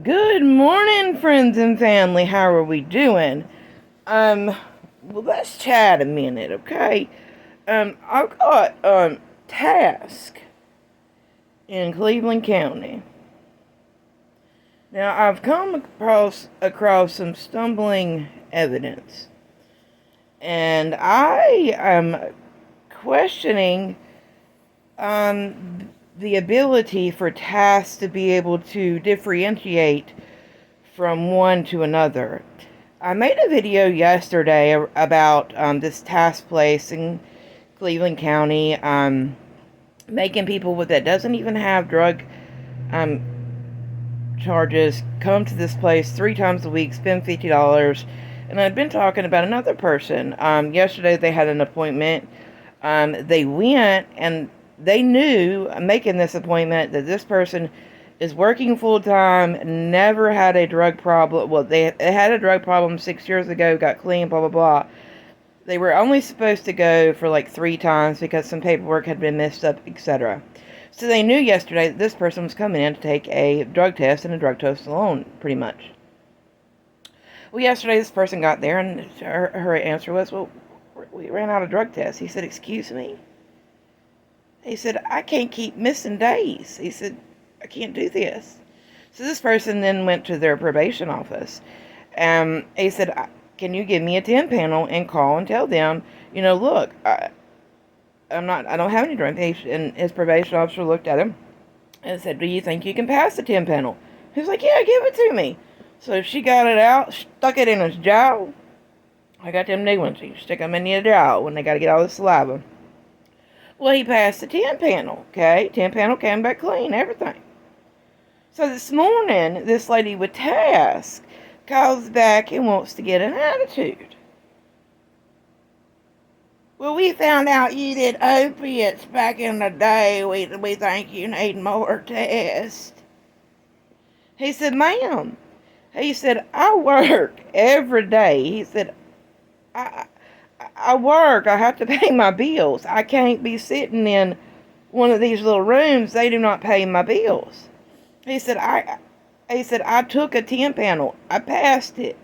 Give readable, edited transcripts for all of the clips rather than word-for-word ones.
Good morning, friends and family. How are we doing? Well, let's chat a minute, okay? I've got task in Cleveland County. Now, I've come across some stumbling evidence, and I am questioning the ability for tasks to be able to differentiate from one to another. I made a video yesterday about this task place in Cleveland County, making people that doesn't even have drug um, charges come to this place 3 times a week, spend $50. And I'd been talking about another person. Yesterday they had an appointment. They went and they knew, making this appointment, that this person is working full time, never had a drug problem. Well, they had a drug problem 6 years ago, got clean, blah, blah, blah. They were only supposed to go for like 3 times because some paperwork had been messed up, etc. So they knew yesterday that this person was coming in to take a drug test and a drug test alone, pretty much. Well, yesterday this person got there and her answer was, well, we ran out of drug tests. He said, excuse me? He said, I can't keep missing days. He said, I can't do this. So this person then went to their probation office. He said, can you give me a 10 panel and call and tell them, look, I don't have any drug. And his probation officer looked at him and said, do you think you can pass the 10 panel? He was like, yeah, give it to me. So she got it out, stuck it in his jaw. I got them new ones. You stick them in your jaw when they got to get all the saliva. Well, he passed the 10 panel, okay? 10 panel came back clean, everything. So this morning, this lady with task calls back and wants to get an attitude. Well, we found out you did opiates back in the day. We think you need more tests. He said, ma'am. He said, I work every day. He said, I work. I have to pay my bills. I can't be sitting in one of these little rooms. They do not pay my bills. He said, I took a 10 panel. I passed it.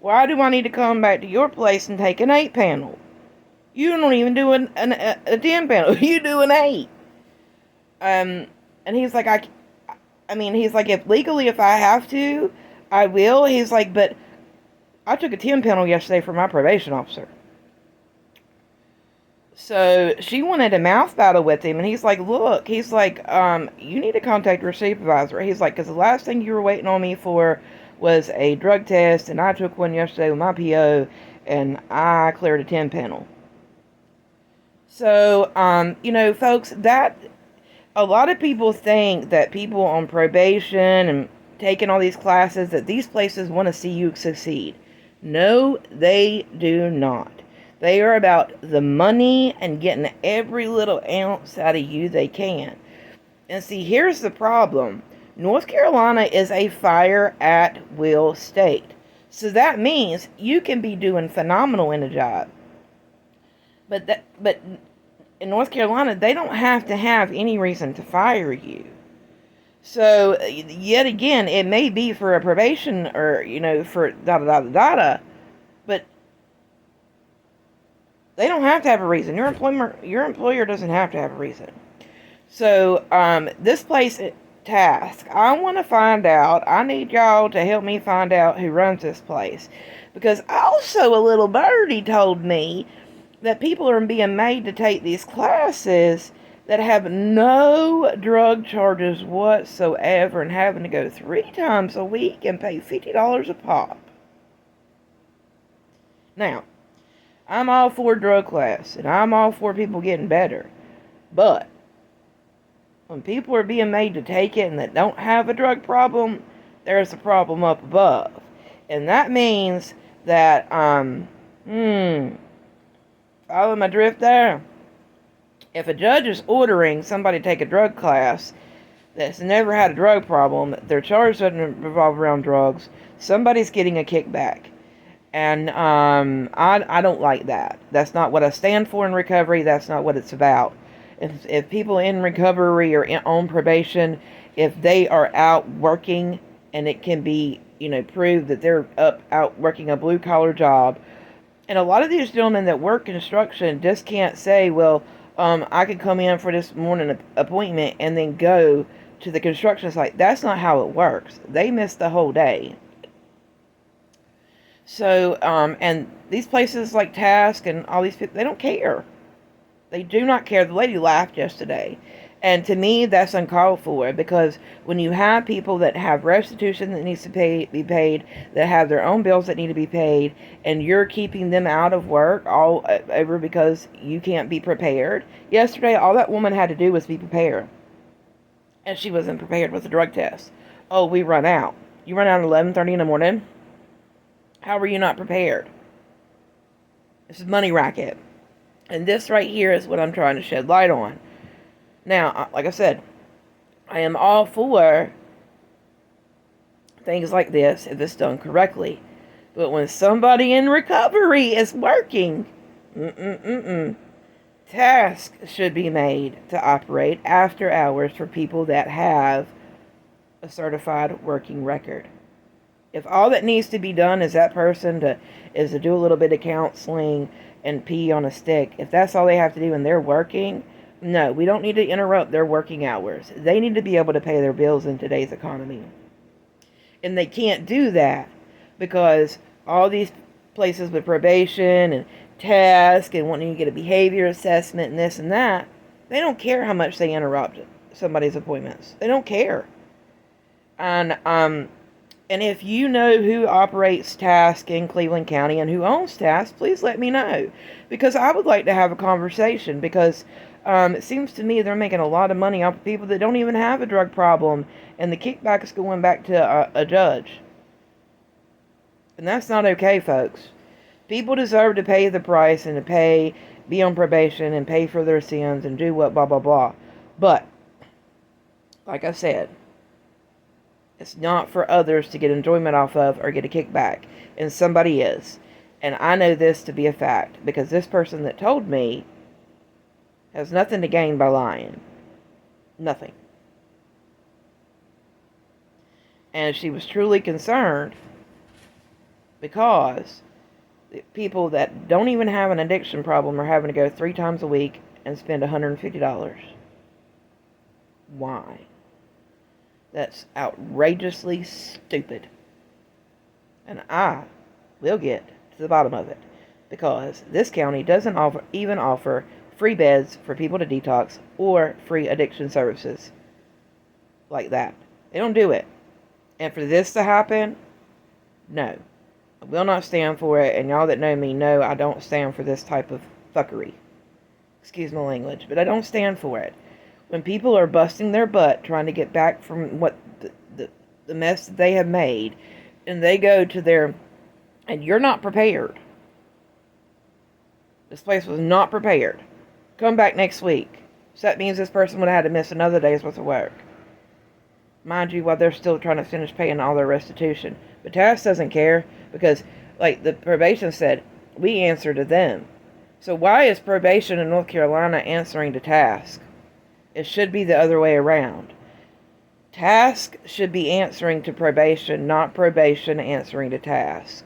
Why do I need to come back to your place and take an 8 panel? You don't even do a 10 panel. You do an 8. And he's like, he's like, if I have to, I will. He's like, but I took a 10 panel yesterday for my probation officer. So she wanted a mouth battle with him, and he's like, look, you need to contact your supervisor. He's like, because the last thing you were waiting on me for was a drug test, and I took one yesterday with my PO, and I cleared a 10 panel. So, folks, that a lot of people think that people on probation and taking all these classes, that these places want to see you succeed. No, they do not. They are about the money and getting every little ounce out of you they can. And see, here's the problem. North Carolina is a fire at will state. So that means you can be doing phenomenal in a job. But in North Carolina, they don't have to have any reason to fire you. So, yet again, it may be for a probation or, for da-da-da-da-da, but they don't have to have a reason. Your employer doesn't have to have a reason. So, this place task, I want to find out. I need y'all to help me find out who runs this place. Because also a little birdie told me that people are being made to take these classes that have no drug charges whatsoever and having to go 3 times a week and pay $50 a pop. Now, I'm all for drug class, and I'm all for people getting better. But when people are being made to take it and that don't have a drug problem, there's a problem up above. And that means that, follow my drift there? If a judge is ordering somebody to take a drug class that's never had a drug problem, their charge doesn't revolve around drugs, somebody's getting a kickback. And I don't like that. That's not what I stand for in recovery. That's not what it's about. If people in recovery or on probation, if they are out working and it can be, proved that they're out working a blue-collar job. And a lot of these gentlemen that work construction just can't say, well, I could come in for this morning appointment and then go to the construction site. That's not how it works. They miss the whole day. So, and these places like Task and all these people, they don't care. They do not care. The lady laughed yesterday. And to me, that's uncalled for, because when you have people that have restitution that needs to be paid, that have their own bills that need to be paid, and you're keeping them out of work all over because you can't be prepared. Yesterday, all that woman had to do was be prepared. And she wasn't prepared with the drug test. Oh, we run out. You run out at 11:30 in the morning? How were you not prepared? This is money racket. And this right here is what I'm trying to shed light on. Now, like I said, I am all for things like this if it's done correctly. But when somebody in recovery is working, tasks should be made to operate after hours for people that have a certified working record. If all that needs to be done is that person to do a little bit of counseling and pee on a stick, if that's all they have to do and they're working, no, we don't need to interrupt their working hours. They need to be able to pay their bills in today's economy. And they can't do that because all these places with probation and task and wanting to get a behavior assessment and this and that, they don't care how much they interrupt somebody's appointments. They don't care. And if you know who operates Task in Cleveland County and who owns Task, please let me know. Because I would like to have a conversation, because it seems to me they're making a lot of money off of people that don't even have a drug problem, and the kickback is going back to a judge. And that's not okay, folks. People deserve to pay the price and to be on probation and pay for their sins and do what blah, blah, blah. But, like I said, it's not for others to get enjoyment off of or get a kickback. And somebody is. And I know this to be a fact, because this person that told me has nothing to gain by lying. Nothing. And she was truly concerned because people that don't even have an addiction problem are having to go 3 times a week and spend $150. Why? That's outrageously stupid. And I will get to the bottom of it, because this county doesn't even offer free beds for people to detox or free addiction services like that. They don't do it. And for this to happen, no. I will not stand for it. And y'all that know me know I don't stand for this type of fuckery. Excuse my language, but I don't stand for it. When people are busting their butt trying to get back from what the mess that they have made, and they go to and you're not prepared. This place was not prepared. Come back next week. So that means this person would have had to miss another day's worth of work. Mind you, while they're still trying to finish paying all their restitution. But Task doesn't care, because, like the probation said, we answer to them. So why is probation in North Carolina answering to Task? It should be the other way around. Task should be answering to probation, not probation answering to Task.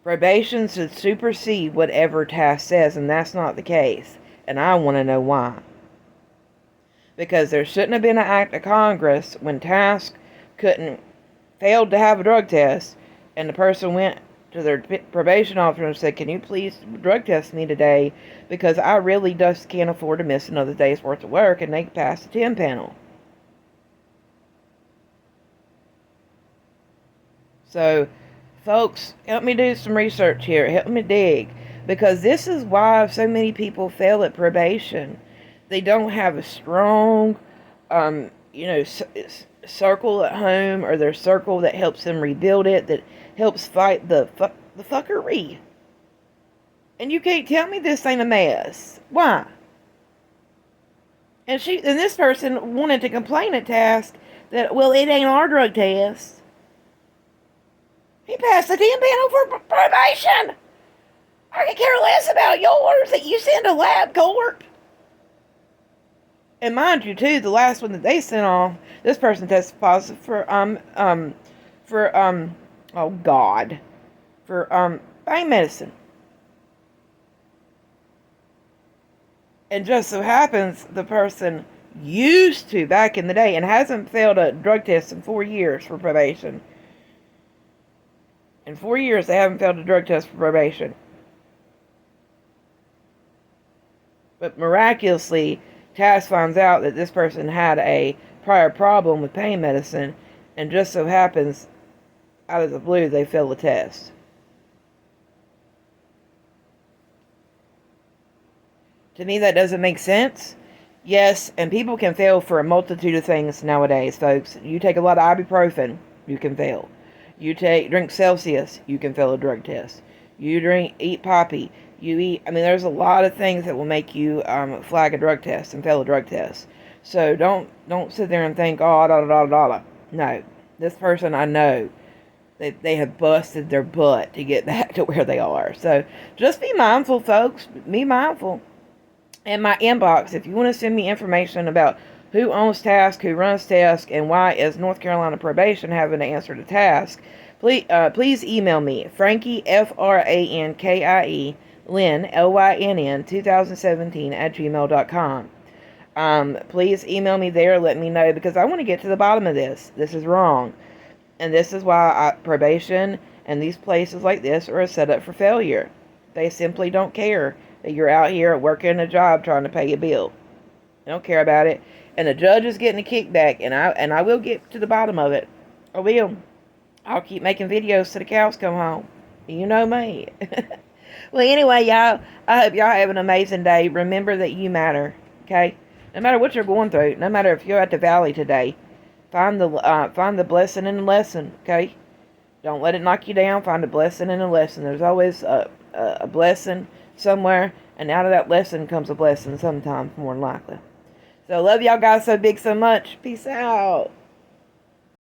Probation should supersede whatever Task says, and that's not the case. And I want to know why. Because there shouldn't have been an act of Congress when Task failed to have a drug test, and the person went to their probation officer and said, can you please drug test me today, because I really just can't afford to miss another day's worth of work, and they passed the 10 panel. So, folks, help me do some research here. Help me dig, because this is why so many people fail at probation. They don't have a strong, circle at home, or their circle that helps them rebuild it, that helps fight the fuckery. And you can't tell me this ain't a mess. Why? And this person wanted to complain at Task that, well, it ain't our drug test. He passed the 10 panel for probation. I could care less about yours that you send to LabCorp. And mind you, too, the last one that they sent off, this person tested positive for oh God, for pain medicine. And just so happens the person used to back in the day and hasn't failed a drug test in 4 years for probation. In 4 years, they haven't failed a drug test for probation. But miraculously, TAS finds out that this person had a prior problem with pain medicine, and just so happens, out of the blue, they fail the test. To me, that doesn't make sense. Yes, and people can fail for a multitude of things nowadays, folks. You take a lot of ibuprofen, you can fail. You drink Celsius, you can fail a drug test. You eat poppy, there's a lot of things that will make you flag a drug test and fail a drug test. So don't sit there and think, oh, da da da da. No, this person, I know they have busted their butt to get back to where they are. So just be mindful, folks. Be mindful. In my inbox, if you want to send me information about who owns TASC, who runs TASC, and why is North Carolina probation having to answer to TASC, please email me, Frankie, Frankie, Lynn, Lynn, 2017 at gmail.com. Please email me there, let me know, because I want to get to the bottom of this. This is wrong. And this is why probation and these places like this are a setup for failure. They simply don't care that you're out here working a job trying to pay a bill. They don't care about it. And the judge is getting a kickback, and I will get to the bottom of it. I will. I'll keep making videos till the cows come home. You know me. Well, anyway, y'all, I hope y'all have an amazing day. Remember that you matter, okay? No matter what you're going through, no matter if you're at the valley today, find the blessing in the lesson, okay? Don't let it knock you down. Find a blessing in a lesson. There's always a blessing somewhere, and out of that lesson comes a blessing sometimes, more than likely. So, love y'all guys so big, so much. Peace out.